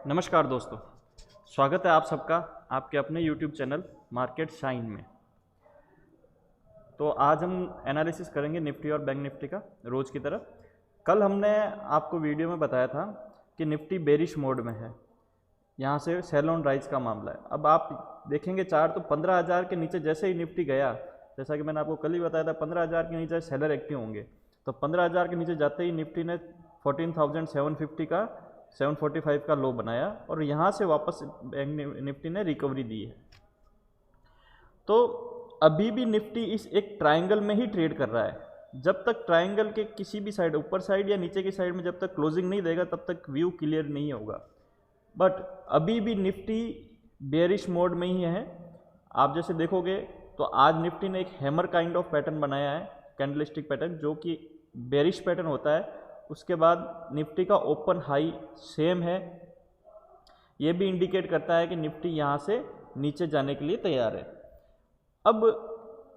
नमस्कार दोस्तों, स्वागत है आप सबका आपके अपने YouTube चैनल मार्केट शाइन में। तो आज हम एनालिसिस करेंगे निफ्टी और बैंक निफ्टी का रोज़ की तरह। कल हमने आपको वीडियो में बताया था कि निफ्टी बेरिश मोड में है, यहाँ से सेल ऑन राइज का मामला है। अब आप देखेंगे चार्ट तो 15,000 के नीचे जैसे ही निफ्टी गया, जैसा कि मैंने आपको कल ही बताया था 15,000 के नीचे सेलर एक्टिव होंगे, तो 15,000 के नीचे जाते ही निफ्टी ने 14,750 का 745 का लो बनाया और यहाँ से वापस बैंक निफ्टी ने रिकवरी दी है। तो अभी भी निफ्टी इस एक ट्रायंगल में ही ट्रेड कर रहा है। जब तक ट्रायंगल के किसी भी साइड, ऊपर साइड या नीचे की साइड में जब तक क्लोजिंग नहीं देगा तब तक व्यू क्लियर नहीं होगा। बट अभी भी निफ्टी बेयरिश मोड में ही है। आप जैसे देखोगे तो आज निफ्टी ने एक हैमर काइंड ऑफ पैटर्न बनाया है, कैंडलस्टिक पैटर्न, जो कि बेयरिश पैटर्न होता है। उसके बाद निफ्टी का ओपन हाई सेम है, ये भी इंडिकेट करता है कि निफ्टी यहाँ से नीचे जाने के लिए तैयार है। अब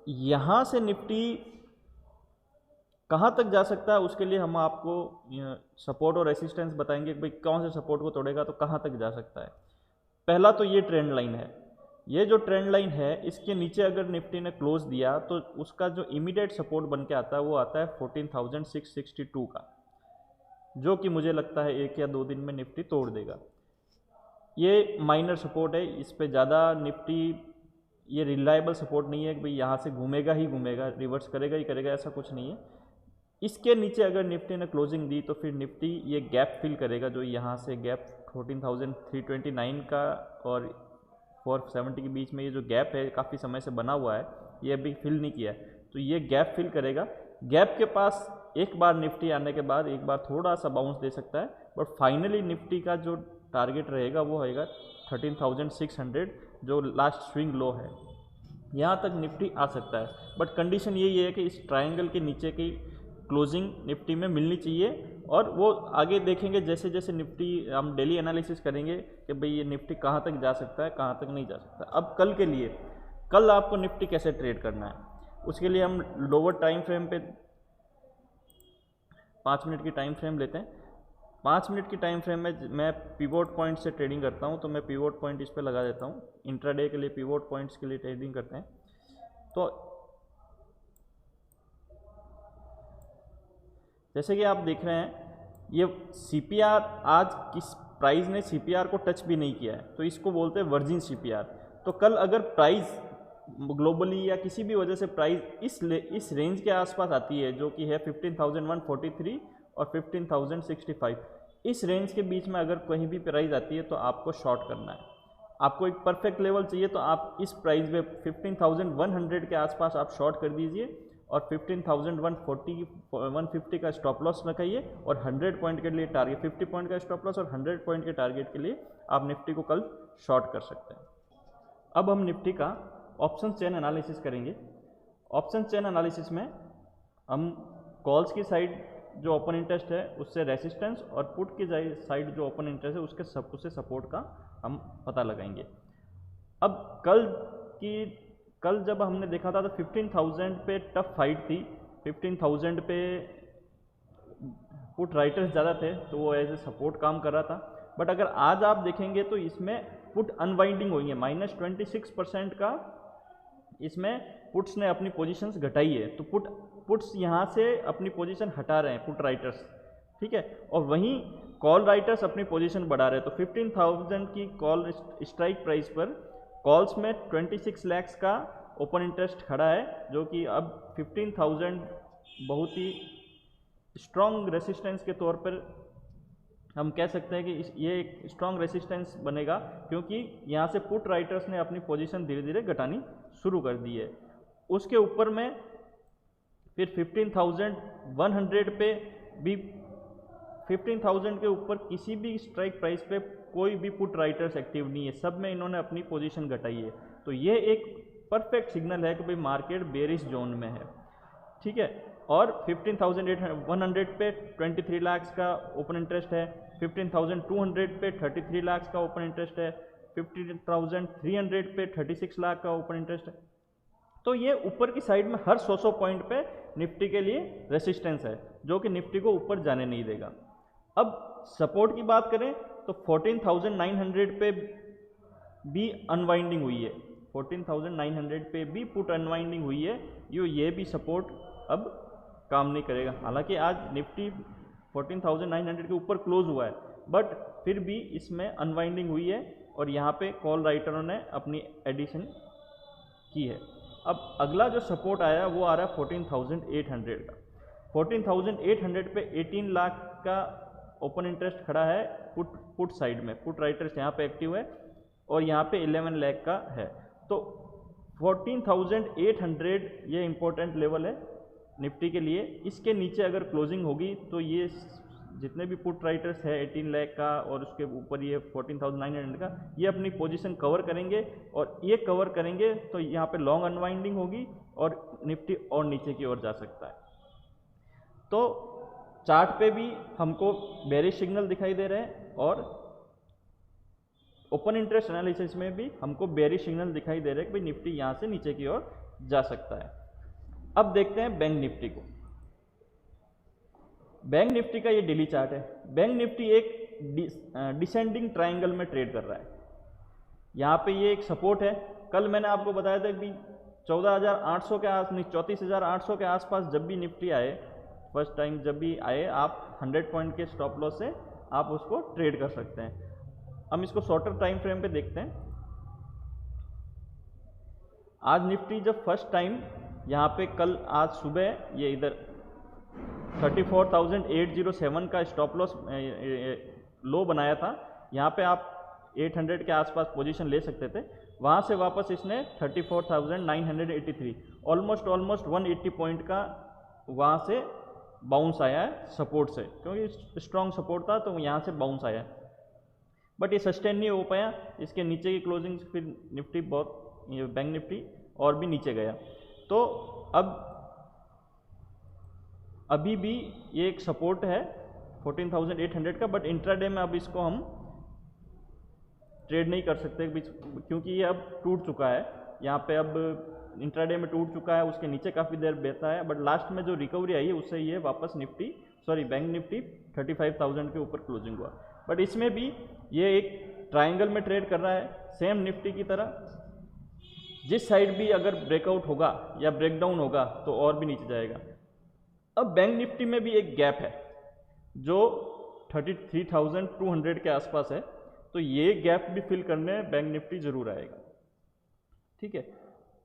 यहाँ से निफ्टी कहाँ तक जा सकता है, उसके लिए हम आपको सपोर्ट और रेसिस्टेंस बताएंगे कि भाई कौन से सपोर्ट को तोड़ेगा तो कहाँ तक जा सकता है। पहला तो ये ट्रेंड लाइन है, ये जो ट्रेंड लाइन है इसके नीचे अगर निफ्टी ने क्लोज दिया तो उसका जो इमीडिएट सपोर्ट बन के आता है वो आता है 14,662 का, जो कि मुझे लगता है 1 या 2 दिन में निफ्टी तोड़ देगा। ये माइनर सपोर्ट है, इस पे ज़्यादा निफ्टी ये रिलायबल सपोर्ट नहीं है कि भाई यहाँ से घूमेगा ही घूमेगा, रिवर्स करेगा ही करेगा, ऐसा कुछ नहीं है। इसके नीचे अगर निफ्टी ने क्लोजिंग दी तो फिर निफ्टी ये गैप फिल करेगा, जो यहाँ से गैप 14,329 का और 470 के बीच में ये जो गैप है काफ़ी समय से बना हुआ है, ये अभी फिल नहीं किया है, तो ये गैप फिल करेगा। गैप के पास एक बार निफ्टी आने के बाद एक बार थोड़ा सा बाउंस दे सकता है, बट फाइनली निफ्टी का जो टारगेट रहेगा वो होएगा 13,600, जो लास्ट स्विंग लो है, यहाँ तक निफ्टी आ सकता है। बट कंडीशन यही है कि इस ट्रायंगल के नीचे की क्लोजिंग निफ्टी में मिलनी चाहिए, और वो आगे देखेंगे जैसे जैसे निफ्टी हम डेली एनालिसिस करेंगे कि भाई ये निफ्टी कहाँ तक जा सकता है, कहाँ तक नहीं जा सकता। अब कल के लिए, कल आपको निफ्टी कैसे ट्रेड करना है, उसके लिए हम लोअर टाइम फ्रेम पे 5 मिनट की टाइम फ्रेम लेते हैं। 5 मिनट की टाइम फ्रेम में मैं पिवोट पॉइंट से ट्रेडिंग करता हूं, तो मैं पिवोट पॉइंट इस पे लगा देता हूं। इंट्राडे के लिए पिवोट पॉइंट्स के लिए ट्रेडिंग करते हैं। तो जैसे कि आप देख रहे हैं ये सीपीआर आज किस प्राइस ने सीपीआर को टच भी नहीं किया है, तो इसको बोलते हैं वर्जिन सीपीआर। तो कल अगर प्राइस ग्लोबली या किसी भी वजह से प्राइस इस रेंज के आसपास आती है, जो कि है 15,143 और 15,065, इस रेंज के बीच में अगर कहीं भी प्राइस आती है तो आपको शॉर्ट करना है। आपको एक परफेक्ट लेवल चाहिए, तो आप इस प्राइस में 15,100 के आसपास आप शॉर्ट कर दीजिए और 15,140 150 का स्टॉप लॉस रखाइए, और 100 पॉइंट के लिए टारगेट, 50 पॉइंट का स्टॉप लॉस और 100 पॉइंट के टारगेट के लिए आप निफ्टी को कल शॉर्ट कर सकते हैं। अब हम निफ्टी का ऑप्शन चेन एनालिसिस करेंगे। ऑप्शन चेन एनालिसिस में हम कॉल्स की साइड जो ओपन इंटरेस्ट है उससे रेसिस्टेंस, और पुट की साइड जो ओपन इंटरेस्ट है उससे सपोर्ट का हम पता लगाएंगे। अब कल जब हमने देखा था तो 15,000 पे टफ फाइट थी। 15,000 पे पुट राइटर्स ज़्यादा थे तो वो एज ए सपोर्ट काम कर रहा था। बट अगर आज आप देखेंगे तो इसमें पुट अनवाइंडिंग हुई है, -26% का इसमें पुट्स ने अपनी पोजीशंस घटाई है। तो पुट्स यहाँ से अपनी पोजीशन हटा रहे हैं पुट राइटर्स, ठीक है, और वहीं कॉल राइटर्स अपनी पोजीशन बढ़ा रहे हैं। तो 15,000 की कॉल स्ट्राइक प्राइस पर कॉल्स में 26 लाख का ओपन इंटरेस्ट खड़ा है, जो कि अब 15,000 बहुत ही स्ट्रॉन्ग रेसिस्टेंस के तौर पर हम कह सकते हैं कि ये एक स्ट्रॉन्ग रेसिस्टेंस बनेगा, क्योंकि यहाँ से पुट राइटर्स ने अपनी पोजीशन धीरे धीरे घटानी शुरू कर दी है। उसके ऊपर में फिर 15,100 पे भी 15,000 के ऊपर किसी भी स्ट्राइक प्राइस पे कोई भी पुट राइटर्स एक्टिव नहीं है, सब में इन्होंने अपनी पोजीशन घटाई है। तो ये एक परफेक्ट सिग्नल है कि भाई मार्केट बेरिश जोन में है, ठीक है। और 15,100 पे 23 लाख का ओपन इंटरेस्ट है, 15,200 पे 33 लाख का ओपन इंटरेस्ट है, 15,300 पे 36 लाख का ओपन इंटरेस्ट है। तो ये ऊपर की साइड में हर 100 पॉइंट पे निफ्टी के लिए रेसिस्टेंस है, जो कि निफ्टी को ऊपर जाने नहीं देगा। अब सपोर्ट की बात करें तो 14,900 पे भी अनवाइंडिंग हुई है, 14,900 पे भी पुट अनवाइंडिंग हुई है, ये भी सपोर्ट अब काम नहीं करेगा। हालांकि आज निफ्टी 14,900 के ऊपर क्लोज हुआ है, बट फिर भी इसमें अनवाइंडिंग हुई है और यहाँ पे कॉल राइटरों ने अपनी एडिशन की है। अब अगला जो सपोर्ट आया वो आ रहा है 14,800 का। 14,800 पे 18 लाख का ओपन इंटरेस्ट खड़ा है पुट साइड में, पुट राइटर्स यहाँ पे एक्टिव है और यहाँ पे 11 लाख का है। तो 14,800 ये इंपॉर्टेंट लेवल है निफ्टी के लिए। इसके नीचे अगर क्लोजिंग होगी तो ये जितने भी पुट राइटर्स है 18 लाख का और उसके ऊपर ये 14,900 का, ये अपनी पोजीशन कवर करेंगे और ये कवर करेंगे तो यहाँ पे लॉन्ग अनवाइंडिंग होगी और निफ्टी और नीचे की ओर जा सकता है। तो चार्ट पे भी हमको बेरिश सिग्नल दिखाई दे रहे हैं और ओपन इंटरेस्ट एनालिसिस में भी हमको बेरिश सिग्नल दिखाई दे रहे हैं कि भाई निफ्टी यहाँ से नीचे की ओर जा सकता है। अब देखते हैं बैंक निफ्टी को। बैंक निफ्टी का ये डेली चार्ट है। बैंक निफ्टी एक डिसेंडिंग ट्रायंगल में ट्रेड कर रहा है। यहाँ पे ये एक सपोर्ट है। कल मैंने आपको बताया था कि 14,800 के आस नहीं 34,800 के आसपास जब भी निफ्टी आए, फर्स्ट टाइम जब भी आए, आप 100 पॉइंट के स्टॉप लॉस से आप उसको ट्रेड कर सकते हैं। हम इसको शॉर्टर टाइम फ्रेम पे देखते हैं। आज निफ्टी जब फर्स्ट टाइम यहाँ पे कल आज सुबह ये इधर 34,807 का स्टॉप लॉस लो बनाया था, यहाँ पे आप 800 के आसपास पोजीशन ले सकते थे। वहाँ से वापस इसने 34,983 ऑलमोस्ट 180 पॉइंट का वहाँ से बाउंस आया है सपोर्ट से, क्योंकि स्ट्रॉन्ग सपोर्ट था तो यहाँ से बाउंस आया, बट ये सस्टेन नहीं हो पाया। इसके नीचे की क्लोजिंग फिर निफ्टी बहुत, ये बैंक निफ्टी और भी नीचे गया। तो अब अभी भी ये एक सपोर्ट है 14,800 का, बट इंट्राडे में अब इसको हम ट्रेड नहीं कर सकते क्योंकि ये अब टूट चुका है। यहाँ पे अब इंट्राडे में टूट चुका है, उसके नीचे काफ़ी देर बहता है, बट लास्ट में जो रिकवरी आई है उससे ये वापस बैंक निफ्टी 35,000 के ऊपर क्लोजिंग हुआ। बट इसमें भी ये एक ट्रायंगल में ट्रेड कर रहा है सेम निफ्टी की तरह। जिस साइड भी अगर ब्रेकआउट होगा या ब्रेकडाउन होगा तो और भी नीचे जाएगा। अब बैंक निफ्टी में भी एक गैप है जो 33,200 के आसपास है, तो ये गैप भी फिल करने बैंक निफ्टी जरूर आएगा। ठीक है।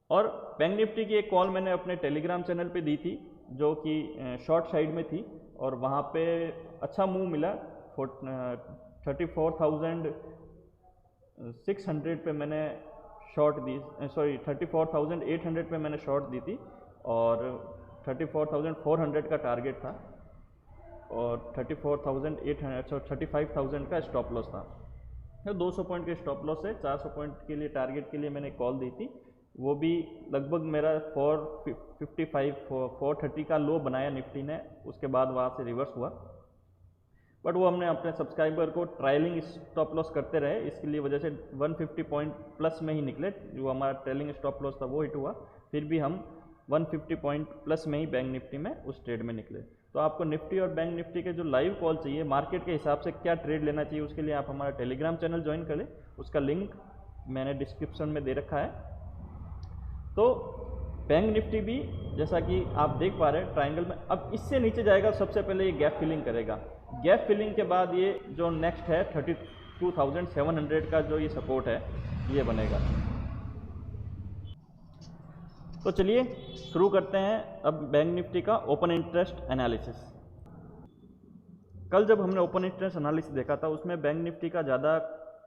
और बैंक निफ्टी की एक कॉल मैंने अपने टेलीग्राम चैनल पे दी थी जो कि शॉर्ट साइड में थी और वहाँ पे अच्छा मूव मिला। 34,600 पे मैंने शॉर्ट दी, 34,800 पे मैंने शॉर्ट दी थी और 34,400 का टारगेट था और 35,000 का स्टॉप लॉस था। तो 200 पॉइंट के स्टॉप लॉस है, 400 पॉइंट के लिए टारगेट के लिए मैंने कॉल दी थी। वो भी लगभग मेरा 430 का लो बनाया निफ्टी ने, उसके बाद वहाँ से रिवर्स हुआ, बट वो हमने अपने सब्सक्राइबर को ट्रायलिंग स्टॉप लॉस करते रहे, इसके लिए वजह से 150 पॉइंट प्लस में ही निकले। जो हमारा ट्रेलिंग स्टॉप लॉस था वो हिट हुआ, फिर भी हम 150 पॉइंट प्लस में ही बैंक निफ्टी में उस ट्रेड में निकले। तो आपको निफ्टी और बैंक निफ्टी के जो लाइव कॉल चाहिए, मार्केट के हिसाब से क्या ट्रेड लेना चाहिए, उसके लिए आप हमारा टेलीग्राम चैनल ज्वाइन करें, उसका लिंक मैंने डिस्क्रिप्शन में दे रखा है। तो बैंक निफ्टी भी जैसा कि आप देख पा रहे हैं ट्रायंगल में अब इससे नीचे जाएगा, सबसे पहले ये गैप फिलिंग करेगा। गैप फिलिंग के बाद ये जो नेक्स्ट है 32,700 का जो ये सपोर्ट है ये बनेगा। तो चलिए शुरू करते हैं अब बैंक निफ्टी का ओपन इंटरेस्ट एनालिसिस। कल जब हमने ओपन इंटरेस्ट एनालिसिस देखा था उसमें बैंक निफ्टी का ज़्यादा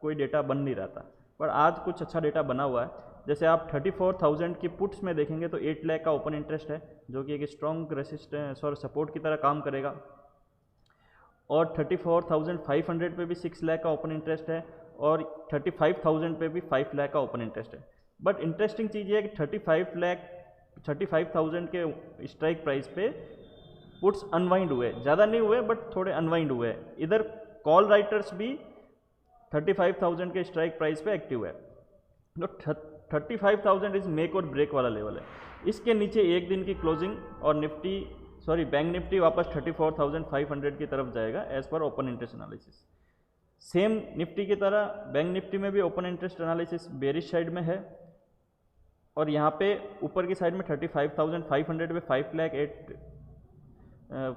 कोई डेटा बन नहीं रहा था, पर आज कुछ अच्छा डेटा बना हुआ है। जैसे आप 34,000 की पुट्स में देखेंगे तो 8 लाख का ओपन इंटरेस्ट है जो कि एक स्ट्रॉन्ग रेसिस्टेंस और सपोर्ट की तरह काम करेगा। और 34,500 पे भी 6 लाख का ओपन इंटरेस्ट है और 35,000 पे भी 5 लाख का ओपन इंटरेस्ट है। बट इंटरेस्टिंग चीज़ ये है कि 35,000 के स्ट्राइक प्राइस पे पुट्स अनवाइंड हुए, ज़्यादा नहीं हुए बट थोड़े अनवाइंड हुए। इधर कॉल राइटर्स भी 35,000 के स्ट्राइक प्राइस पे एक्टिव है। तो 35,000 इज मेक और ब्रेक वाला लेवल है। इसके नीचे एक दिन की क्लोजिंग और बैंक निफ्टी वापस 34,500 की तरफ जाएगा as per open interest analysis. Same Nifty की तरह बैंक निफ्टी में भी open interest analysis bearish side में है, और यहाँ पे ऊपर की साइड में 35,500 पे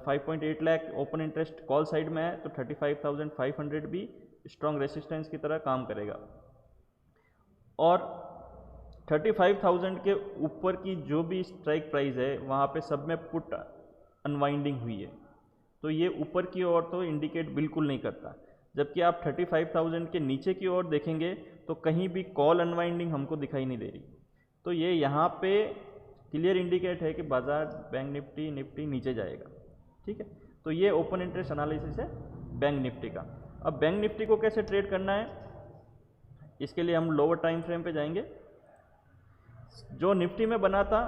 5.8 lakh open interest call side में है, तो 35,500 भी स्ट्रॉन्ग रेसिस्टेंस की तरह काम करेगा। और 35,000 के ऊपर की जो भी स्ट्राइक प्राइस है वहाँ पे सब में पुट अनवाइंडिंग हुई है, तो ये ऊपर की ओर तो इंडिकेट बिल्कुल नहीं करता। जबकि आप 35,000 के नीचे की ओर देखेंगे तो कहीं भी कॉल अनवाइंडिंग हमको दिखाई नहीं दे रही, तो ये यहाँ पे क्लियर इंडिकेट है कि बाजार बैंक निफ्टी नीचे जाएगा। ठीक है, तो ये ओपन इंटरेस्ट एनालिसिस है बैंक निफ्टी का। अब बैंक निफ्टी को कैसे ट्रेड करना है, इसके लिए हम लोअर टाइम फ्रेम पे जाएंगे। जो निफ्टी में बना था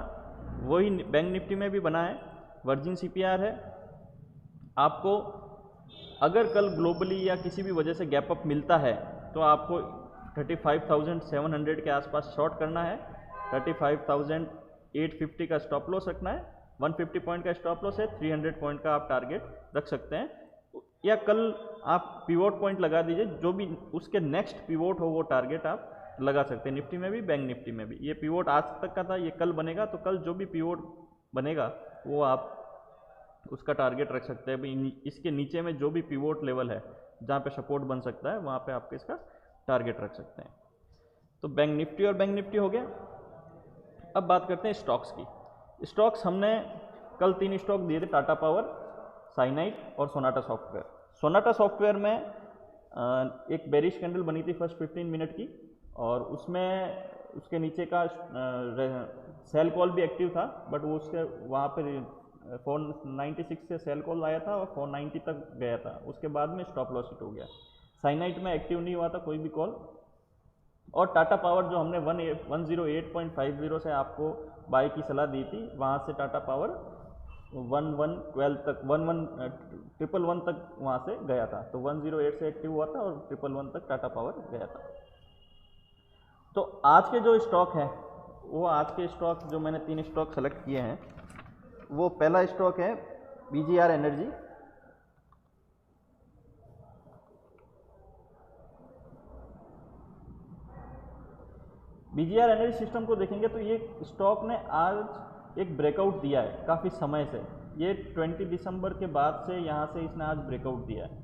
वही बैंक निफ्टी में भी बना है, वर्जिन CPR है। आपको अगर कल ग्लोबली या किसी भी वजह से गैप अप मिलता है तो आपको 35,700 के आसपास शॉर्ट करना है, 35,850 का स्टॉप लॉस रखना है, 150 पॉइंट का स्टॉप लॉस है, 300 पॉइंट का आप टारगेट रख सकते हैं, या कल आप पिवोट पॉइंट लगा दीजिए, जो भी उसके नेक्स्ट पिवोट हो वो टारगेट आप लगा सकते हैं, निफ्टी में भी बैंक निफ्टी में भी। ये पिवोट आज तक का था, ये कल बनेगा, तो कल जो भी पिवोट बनेगा वो आप उसका टारगेट रख सकते हैं। भाई इसके नीचे में जो भी पिवोट लेवल है जहाँ पे सपोर्ट बन सकता है वहाँ पे आप इसका टारगेट रख सकते हैं। तो बैंक निफ्टी और बैंक निफ्टी हो गया। अब बात करते हैं स्टॉक्स की। स्टॉक्स हमने कल 3 स्टॉक दिए थे, टाटा पावर, साइनाइट और सोनाटा सॉफ्टवेयर। सोनाटा सॉफ्टवेयर में एक बेरिश कैंडल बनी थी फर्स्ट 15 मिनट की, और उसमें उसके नीचे का सेल कॉल भी एक्टिव था, बट वो उसके वहाँ पर 496 से सेल कॉल आया था और 490 तक गया था, उसके बाद में स्टॉप लॉस हिट हो गया। साइनाइट में एक्टिव नहीं हुआ था कोई भी कॉल। और टाटा पावर जो हमने 108.50 से आपको बाय की सलाह दी थी, वहाँ से टाटा पावर 1112 तक 1111 तक वहाँ से गया था, तो 108 से एक्टिव हुआ था और 111 तक टाटा पावर गया था। तो आज के जो स्टॉक हैं वो आज के स्टॉक जो मैंने 3 स्टॉक सेलेक्ट किए हैं, वो पहला स्टॉक है BGR energy. BGR energy system को देखेंगे तो ये स्टॉक ने आज एक ब्रेकआउट दिया है काफ़ी समय से, ये 20 दिसंबर के बाद से यहाँ से इसने आज ब्रेकआउट दिया है।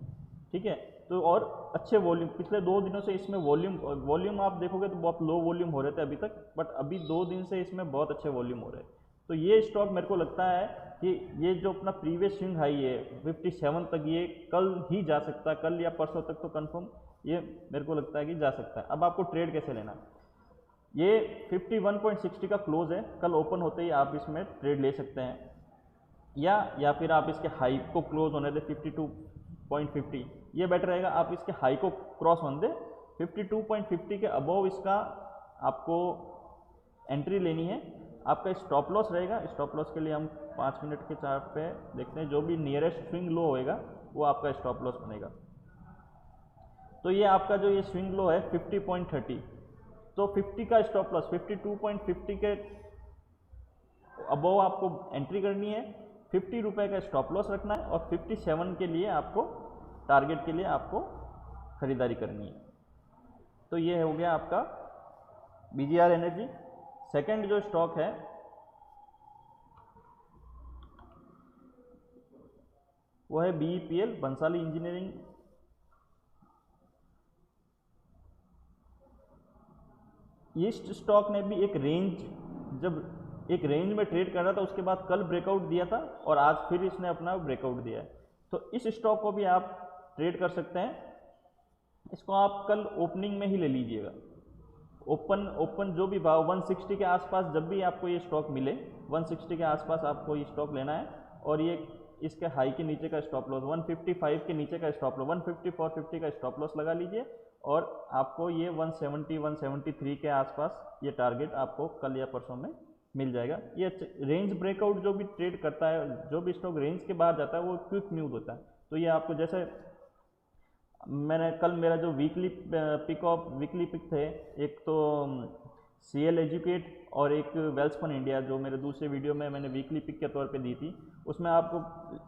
ठीक है, तो और अच्छे वॉल्यूम पिछले 2 दिनों से इसमें वॉल्यूम आप देखोगे तो बहुत लो वॉल्यूम हो रहे थे अभी तक, बट अभी 2 दिन से इसमें बहुत अच्छे वॉल्यूम हो रहे हैं। तो ये स्टॉक मेरे को लगता है कि ये जो अपना प्रीवियस स्विंग हाई है 57 तक, ये कल ही जा सकता है, कल या परसों तक तो कंफर्म ये मेरे को लगता है कि जा सकता है। अब आपको ट्रेड कैसे लेना, ये 51.60 का क्लोज है, कल ओपन होते ही आप इसमें ट्रेड ले सकते हैं, या फिर आप इसके हाई को क्लोज होने दें 52.50, ये बेटर रहेगा। आप इसके हाई को क्रॉस होने दें 52.50 के अबव इसका आपको एंट्री लेनी है। आपका स्टॉप लॉस रहेगा, स्टॉप लॉस के लिए हम 5 मिनट के चार्ट पे देखते हैं, जो भी नियरेस्ट स्विंग लो होएगा वो आपका स्टॉप लॉस बनेगा। तो ये आपका जो ये स्विंग लो है 50.30, तो 50 का स्टॉप लॉस 52.50 के अबव आपको एंट्री करनी है, 50 रुपये का स्टॉप लॉस रखना है, और 57 के लिए आपको टारगेट के लिए आपको खरीदारी करनी है। तो ये हो गया आपका BGR एनर्जी। सेकंड जो स्टॉक है वो है BEPL, बंसाली इंजीनियरिंग। इस स्टॉक ने भी एक रेंज में ट्रेड कर रहा था, उसके बाद कल ब्रेकआउट दिया था और आज फिर इसने अपना ब्रेकआउट दिया है। तो इस स्टॉक को भी आप ट्रेड कर सकते हैं। इसको आप कल ओपनिंग में ही ले लीजिएगा, ओपन जो भी भाव 160 के आसपास जब भी आपको ये स्टॉक मिले 160 के आसपास आपको ये स्टॉक लेना है, और ये इसके हाई के नीचे का स्टॉप लॉस 155 के नीचे का स्टॉप लॉस 154.50 का स्टॉप लॉस लगा लीजिए, और आपको ये 170 173 के आसपास ये टारगेट आपको कल या परसों में मिल जाएगा। ये रेंज ब्रेकआउट जो भी ट्रेड करता है, जो भी स्टॉक रेंज के बाहर जाता है वो क्विक मूव होता है। तो ये आपको जैसे मैंने कल मेरा जो वीकली पिक थे, एक तो CL एजुकेट और एक वेल्सपन इंडिया, जो मेरे दूसरे वीडियो में मैंने वीकली पिक के तौर पे दी थी, उसमें आपको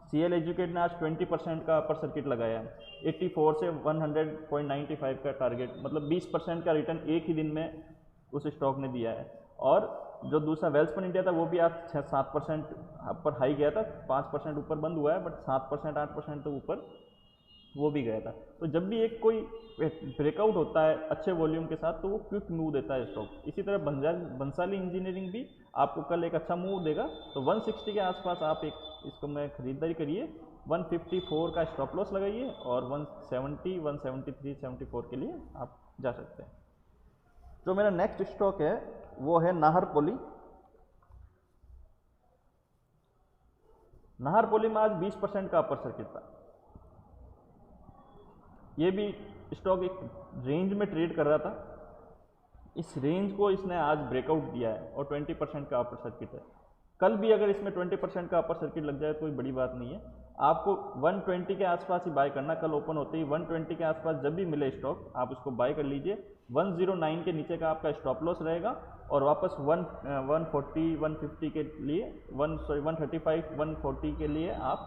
CL एजुकेट ने आज 20% का अपर सर्किट लगाया है, 84 से 100.95 का टारगेट, मतलब 20% का रिटर्न एक ही दिन में उस स्टॉक ने दिया है। और जो दूसरा वेल्सपन इंडिया था वो भी आज 6-7% ऊपर हाई गया था, 5% ऊपर बंद हुआ है, बट 7% 8% तो ऊपर वो भी गया था। तो जब भी एक कोई ब्रेकआउट होता है अच्छे वॉल्यूम के साथ तो वो क्विक मूव देता है स्टॉक। इसी तरह बंसाली इंजीनियरिंग भी आपको कल एक अच्छा मूव देगा। तो 160 के आसपास आप एक इसको में खरीदारी करिए, 154 का स्टॉप लॉस लगाइए और 170, 173, 74 के लिए आप जा सकते हैं। जो मेरा नेक्स्ट स्टॉक है वो है नाहर पॉली। नाहर पॉली में आज 20% का अपर सर्किट था। ये भी स्टॉक एक रेंज में ट्रेड कर रहा था, इस रेंज को इसने आज ब्रेकआउट दिया है और 20% का अपर सर्किट है। कल भी अगर इसमें 20% का अपर सर्किट लग जाए तो कोई बड़ी बात नहीं है, आपको 120 के आसपास ही बाय करना। कल ओपन होते ही 120 के आसपास जब भी मिले स्टॉक आप उसको बाय कर लीजिए। 109 के नीचे का आपका स्टॉप लॉस रहेगा और वापस 140, 150 के लिए 135, 140 के लिए आप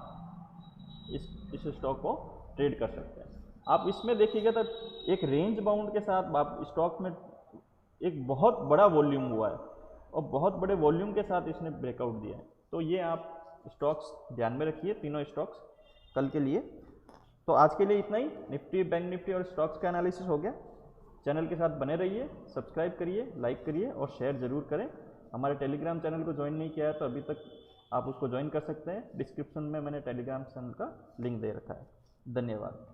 इस स्टॉक को ट्रेड कर सकते हैं। आप इसमें देखिएगा तो एक रेंज बाउंड के साथ आप स्टॉक में एक बहुत बड़ा वॉल्यूम हुआ है और बहुत बड़े वॉल्यूम के साथ इसने ब्रेकआउट दिया है। तो ये आप स्टॉक्स ध्यान में रखिए, तीनों स्टॉक्स कल के लिए। तो आज के लिए इतना ही। निफ्टी, बैंक निफ्टी और स्टॉक्स का एनालिसिस हो गया। चैनल के साथ बने रहिए, सब्सक्राइब करिए, लाइक करिए और शेयर ज़रूर करें। हमारे टेलीग्राम चैनल को ज्वाइन नहीं किया है तो अभी तक आप उसको ज्वाइन कर सकते हैं। डिस्क्रिप्शन में मैंने टेलीग्राम चैनल का लिंक दे रखा है। धन्यवाद।